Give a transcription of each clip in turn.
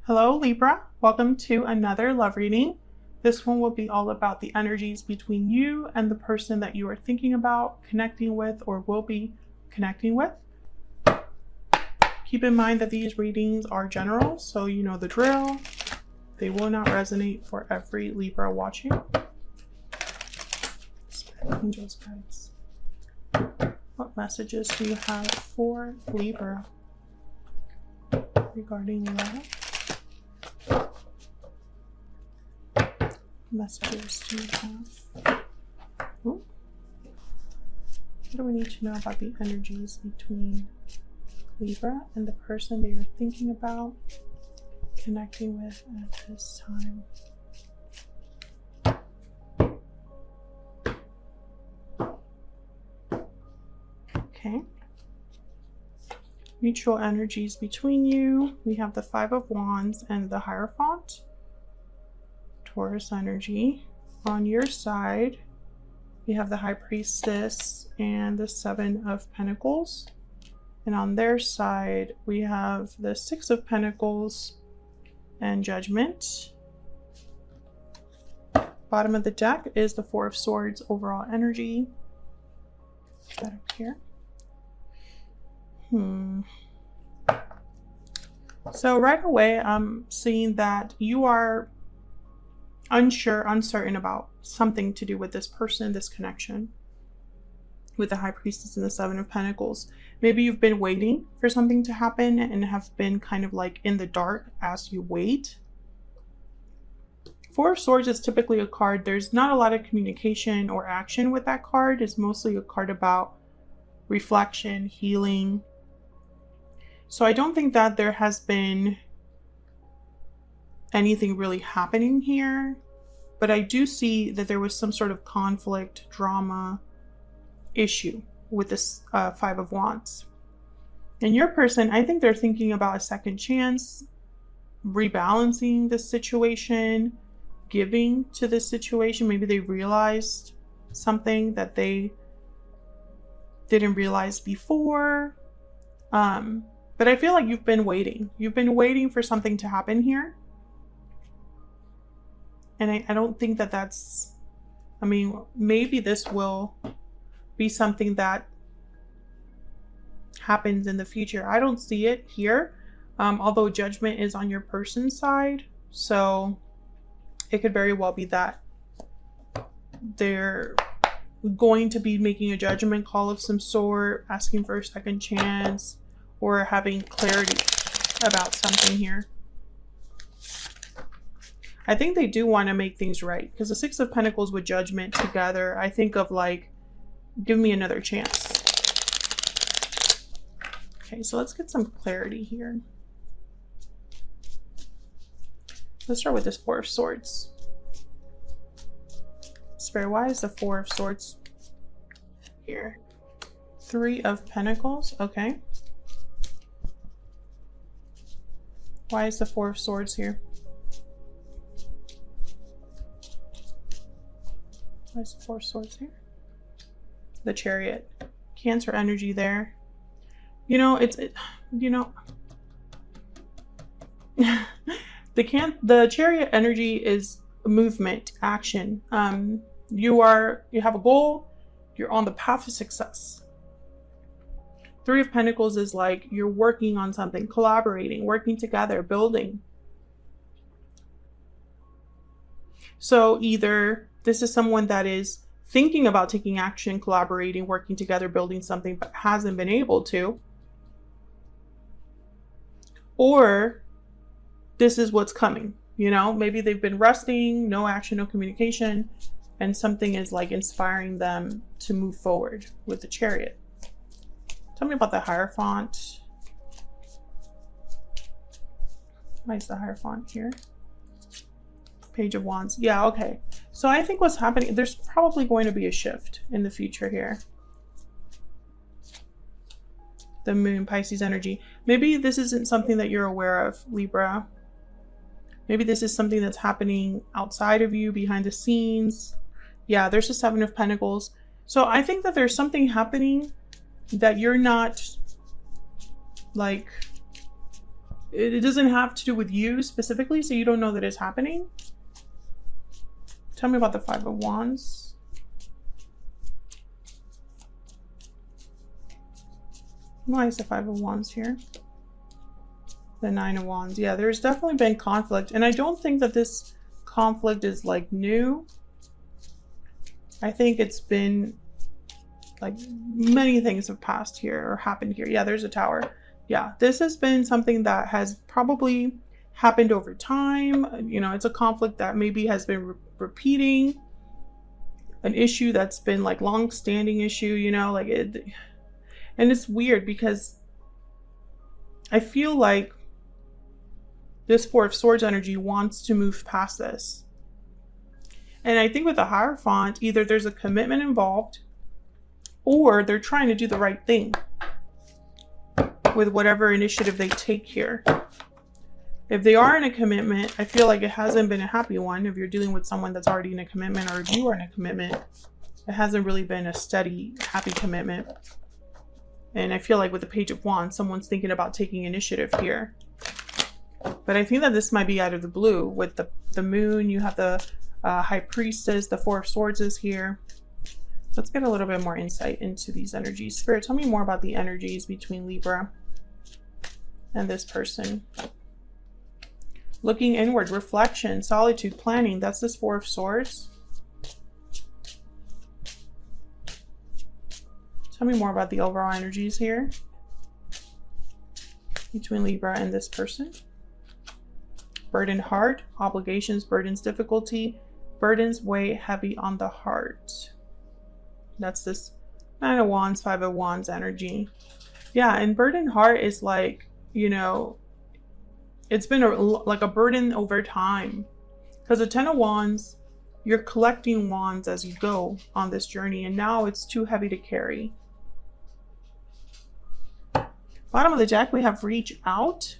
Hello Libra, welcome to another love reading. This one will be all about the energies between you and the person that you are thinking about connecting with or will be connecting with. Keep in mind that these readings are general, so you know the drill. They will not resonate for every Libra watching. Angels, guides. What messages do you have for Libra regarding love? Messages do you have? Ooh. What do we need to know about the energies between Libra and the person that you're thinking about connecting with at this time? Okay. Mutual energies between you. We have the Five of Wands and the Hierophant. Taurus energy. On your side, we have the High Priestess and the Seven of Pentacles. And on their side, we have the Six of Pentacles and Judgment. Bottom of the deck is the Four of Swords overall energy. Put that up here. So right away, I'm seeing that you are uncertain about something to do with this person, this connection with the High Priestess and the Seven of Pentacles. Maybe you've been waiting for something to happen and have been kind of like in the dark as you wait. Four of Swords is typically a card. There's not a lot of communication or action with that card. It's mostly a card about reflection, healing. So I don't think that there has been anything really happening here, but I do see that there was some sort of conflict, drama, issue with this Five of Wands. And your person, I think they're thinking about a second chance, rebalancing the situation, giving to this situation. Maybe they realized something that they didn't realize before. But I feel like you've been waiting. You've been waiting for something to happen here. And I don't think that that's, I mean, maybe this will be something that happens in the future. I don't see it here, although Judgment is on your person's side. So it could very well be that they're going to be making a judgment call of some sort, asking for a second chance, or having clarity about something here. I think they do want to make things right, because the Six of Pentacles with Judgment together, I think of like, give me another chance. Okay, so let's get some clarity here. Let's start with this Four of Swords. Spirit, why is the Four of Swords here? Three of Pentacles, okay. Why is the Four of Swords here? Why is the Four of Swords here? The Chariot. Cancer energy there. You know, the Chariot energy is movement, action. You have a goal, you're on the path of success. Three of Pentacles is like you're working on something, collaborating, working together, building. So either this is someone that is thinking about taking action, collaborating, working together, building something, but hasn't been able to. Or this is what's coming, you know? Maybe they've been resting, no action, no communication, and something is like inspiring them to move forward with the Chariot. Tell me about the Hierophant. Why is the Hierophant here? Page of Wands. Yeah, okay. So I think what's happening, there's probably going to be a shift in the future here. The Moon, Pisces energy. Maybe this isn't something that you're aware of, Libra. Maybe this is something that's happening outside of you, behind the scenes. Yeah, there's the Seven of Pentacles. So I think that there's something happening that you're not like it doesn't have to do with you specifically, so you don't know that it's happening. Tell me about the Five of Wands. Why is the Five of Wands here? The Nine of Wands. Yeah, there's definitely been conflict. And I don't think that this conflict is like new. I think it's been like many things have passed here or happened here. Yeah, there's a Tower. Yeah, this has been something that has probably happened over time. You know, it's a conflict that maybe has been repeating, an issue that's been like long-standing issue, you know, like it. And it's weird because I feel like this Four of Swords energy wants to move past this. And I think with the Hierophant, either there's a commitment involved or they're trying to do the right thing with whatever initiative they take here. If they are in a commitment, I feel like it hasn't been a happy one. If you're dealing with someone that's already in a commitment, or if you are in a commitment, it hasn't really been a steady, happy commitment. And I feel like with the Page of Wands, someone's thinking about taking initiative here. But I think that this might be out of the blue. With the Moon, you have the High Priestess, the Four of Swords is here. Let's get a little bit more insight into these energies. Spirit, tell me more about the energies between Libra and this person. Looking inward, reflection, solitude, planning. That's this Four of Swords. Tell me more about the overall energies here between Libra and this person. Burdened heart, obligations, burdens, difficulty. Burdens weigh heavy on the heart. That's this Nine of Wands, Five of Wands energy. Yeah, and burdened heart is like, you know, it's been like a burden over time. Because the Ten of Wands, you're collecting wands as you go on this journey, and now it's too heavy to carry. Bottom of the deck, we have reach out.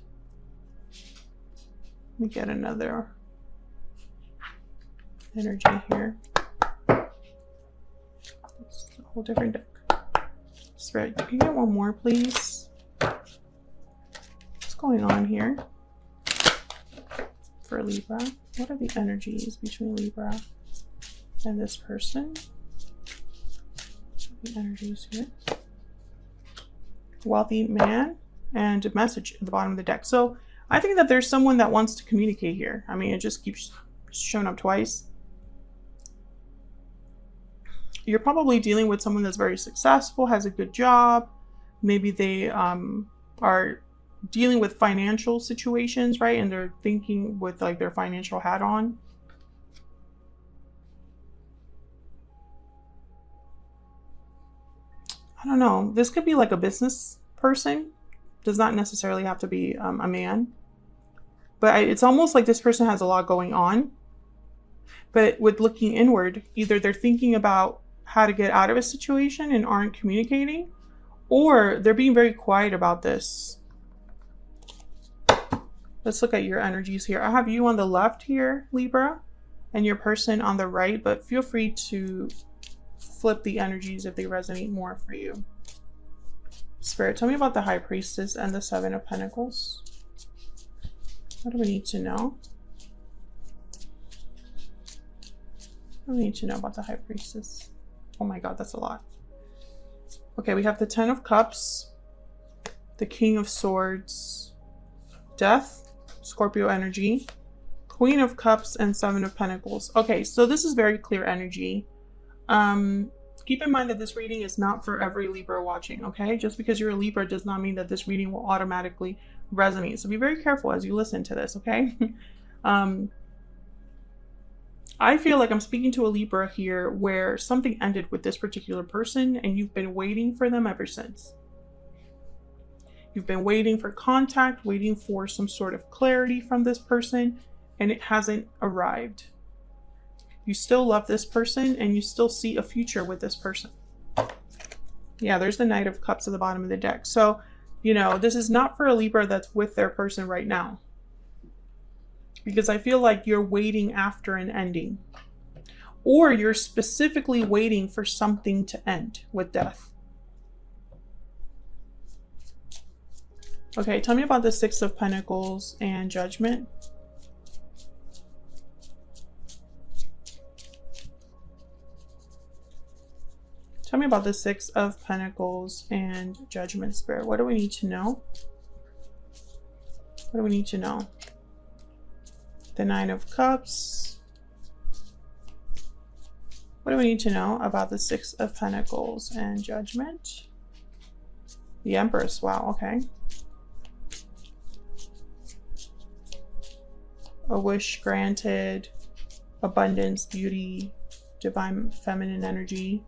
Let me get another energy here. It's a whole different deck. Spirit, can you get one more, please? What's going on here for Libra? What are the energies between Libra and this person? The energies here. Wealthy man and a message at the bottom of the deck. So I think that there's someone that wants to communicate here. I mean, it just keeps showing up twice. You're probably dealing with someone that's very successful, has a good job. Maybe they are dealing with financial situations, right? And they're thinking with like their financial hat on. I don't know. This could be like a business person. Does not necessarily have to be a man. But it's almost like this person has a lot going on. But with looking inward, either they're thinking about how to get out of a situation and aren't communicating, or they're being very quiet about this. Let's look at your energies here. I have you on the left here, Libra, and your person on the right, but feel free to flip the energies if they resonate more for you. Spirit, tell me about the High Priestess and the Seven of Pentacles. What do we need to know? What do we need to know about the High Priestess? Oh my God, that's a lot. Okay, we have the Ten of Cups, the King of Swords, Death, Scorpio energy, Queen of Cups, and Seven of Pentacles. Okay, so this is very clear energy. Keep in mind that this reading is not for every Libra watching, okay? Just because you're a Libra does not mean that this reading will automatically resonate. So be very careful as you listen to this, okay? I feel like I'm speaking to a Libra here where something ended with this particular person and you've been waiting for them ever since. You've been waiting for contact, waiting for some sort of clarity from this person, and it hasn't arrived. You still love this person and you still see a future with this person. Yeah, there's the Knight of Cups at the bottom of the deck. So, you know, this is not for a Libra that's with their person right now. Because I feel like you're waiting after an ending. Or you're specifically waiting for something to end with death. Okay, tell me about the Six of Pentacles and Judgment. Tell me about the Six of Pentacles and Judgment, Spirit. What do we need to know? What do we need to know? The Nine of Cups. What do we need to know about the Six of Pentacles and Judgment? The Empress. Wow, okay. A wish granted. Abundance, beauty, divine feminine energy.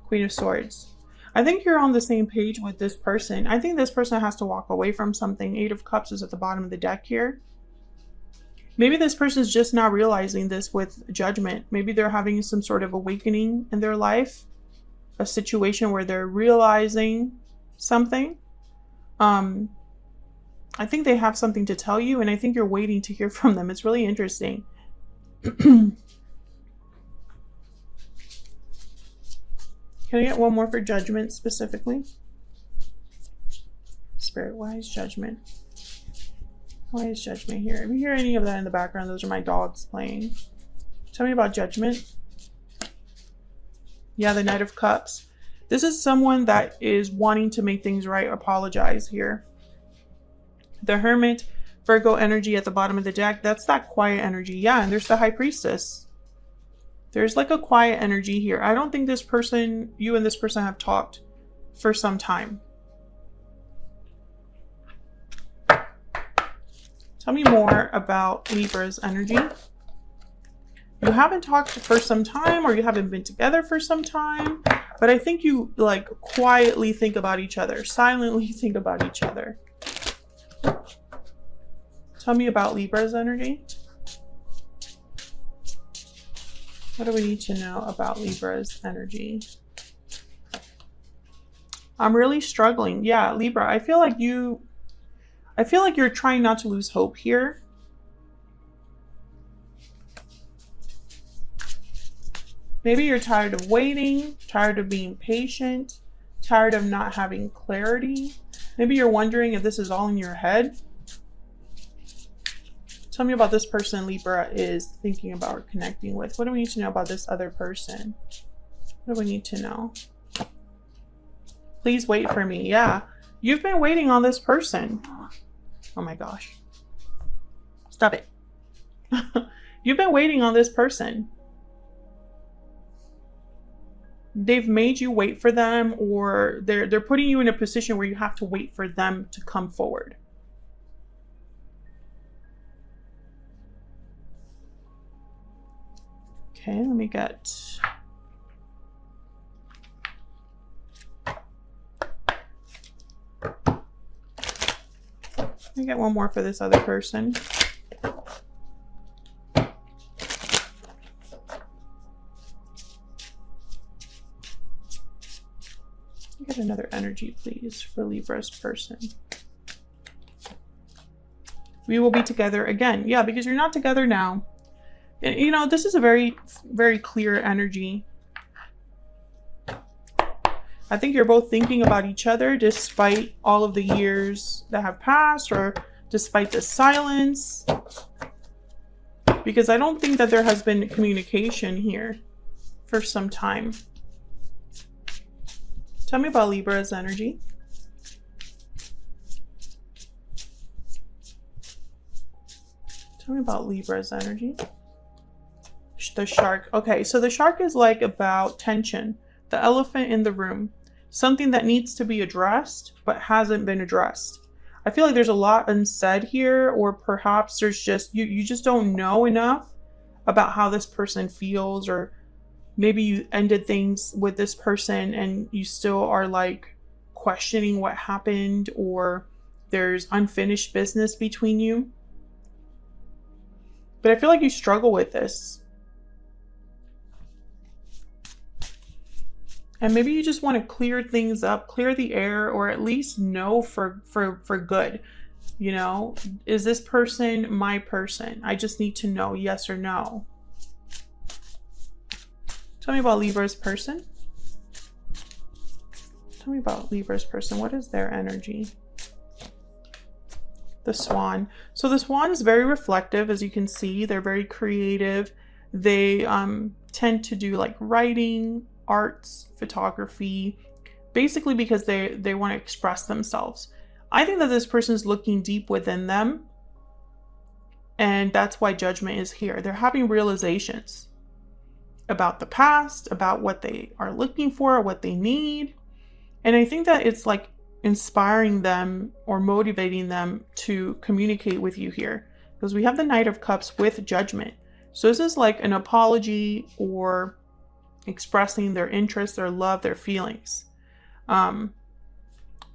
Queen of Swords. I think you're on the same page with this person. I think this person has to walk away from something. Eight of Cups is at the bottom of the deck here. Maybe this person is just now realizing this with Judgment. Maybe they're having some sort of awakening in their life. A situation where they're realizing something. I think they have something to tell you, and I think you're waiting to hear from them. It's really interesting. Can I get one more for Judgment specifically? Spirit, why is Judgment? Why is Judgment here? If you hear any of that in the background, those are my dogs playing. Tell me about Judgment. Yeah, the Knight of Cups. This is someone that is wanting to make things right, apologize here. The Hermit, Virgo energy at the bottom of the deck. That's that quiet energy. Yeah, and there's the High Priestess. There's like a quiet energy here. I don't think this person, you and this person have talked for some time. Tell me more about Libra's energy. You haven't talked for some time, or you haven't been together for some time, but I think you like quietly think about each other, silently think about each other. Tell me about Libra's energy. What do we need to know about Libra's energy? I'm really struggling. Yeah, Libra, I feel like you're trying not to lose hope here. Maybe you're tired of waiting, tired of being patient, tired of not having clarity. Maybe you're wondering if this is all in your head. Tell me about this person Libra is thinking about or connecting with. What do we need to know about this other person? What do we need to know? Please wait for me. Yeah, you've been waiting on this person. Oh my gosh. Stop it. You've been waiting on this person. They've made you wait for them, or they're putting you in a position where you have to wait for them to come forward. Okay, let me get... Let me get one more for this other person. Get another energy, please, for Libra's person. We will be together again. Yeah, because you're not together now. And, you know, this is a very, very clear energy. I think you're both thinking about each other despite all of the years that have passed, or despite the silence. Because I don't think that there has been communication here for some time. Tell me about Libra's energy. Tell me about Libra's energy. The shark. Okay, so the shark is like about tension. The elephant in the room. Something that needs to be addressed, but hasn't been addressed. I feel like there's a lot unsaid here, or perhaps there's just, you just don't know enough about how this person feels, or maybe you ended things with this person and you still are like questioning what happened, or there's unfinished business between you. But I feel like you struggle with this. And maybe you just want to clear things up, clear the air, or at least know for good. You know, is this person my person? I just need to know yes or no. Tell me about Libra's person. Tell me about Libra's person. What is their energy? The Swan. So the Swan is very reflective, as you can see. They're very creative. They tend to do like writing, arts, photography, basically because they want to express themselves. I think that this person is looking deep within them, and that's why Judgment is here. They're having realizations about the past, about what they are looking for, what they need. And I think that it's like inspiring them or motivating them to communicate with you here, because we have the Knight of Cups with Judgment. So this is like an apology or expressing their interest, their love, their feelings.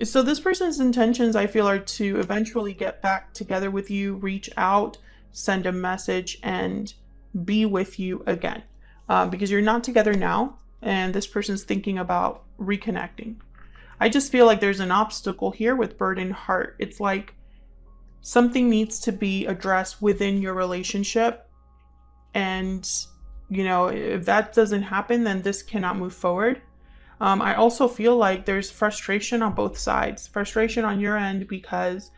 So this person's intentions, I feel, are to eventually get back together with you, reach out, send a message, and be with you again, because you're not together now, and this person's thinking about reconnecting. I just feel like there's an obstacle here with burdened heart. It's like something needs to be addressed within your relationship. And, you know, if that doesn't happen, then this cannot move forward. I also feel like there's frustration on both sides. Frustration on your end because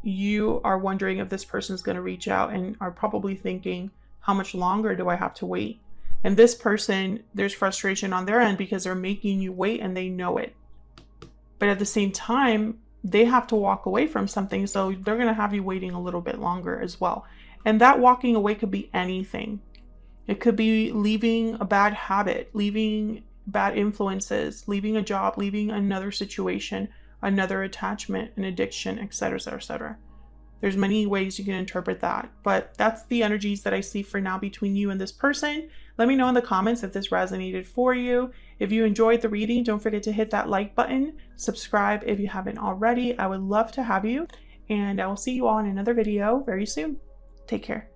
you are wondering if this person is going to reach out and are probably thinking, how much longer do I have to wait? And this person, there's frustration on their end because they're making you wait and they know it. But at the same time, they have to walk away from something, so they're going to have you waiting a little bit longer as well. And that walking away could be anything. It could be leaving a bad habit, leaving bad influences, leaving a job, leaving another situation, another attachment, an addiction, etc., etc., etc. There's many ways you can interpret that, but that's the energies that I see for now between you and this person. Let me know in the comments if this resonated for you. If you enjoyed the reading, don't forget to hit that like button, subscribe if you haven't already. I would love to have you, and I will see you all in another video very soon. Take care.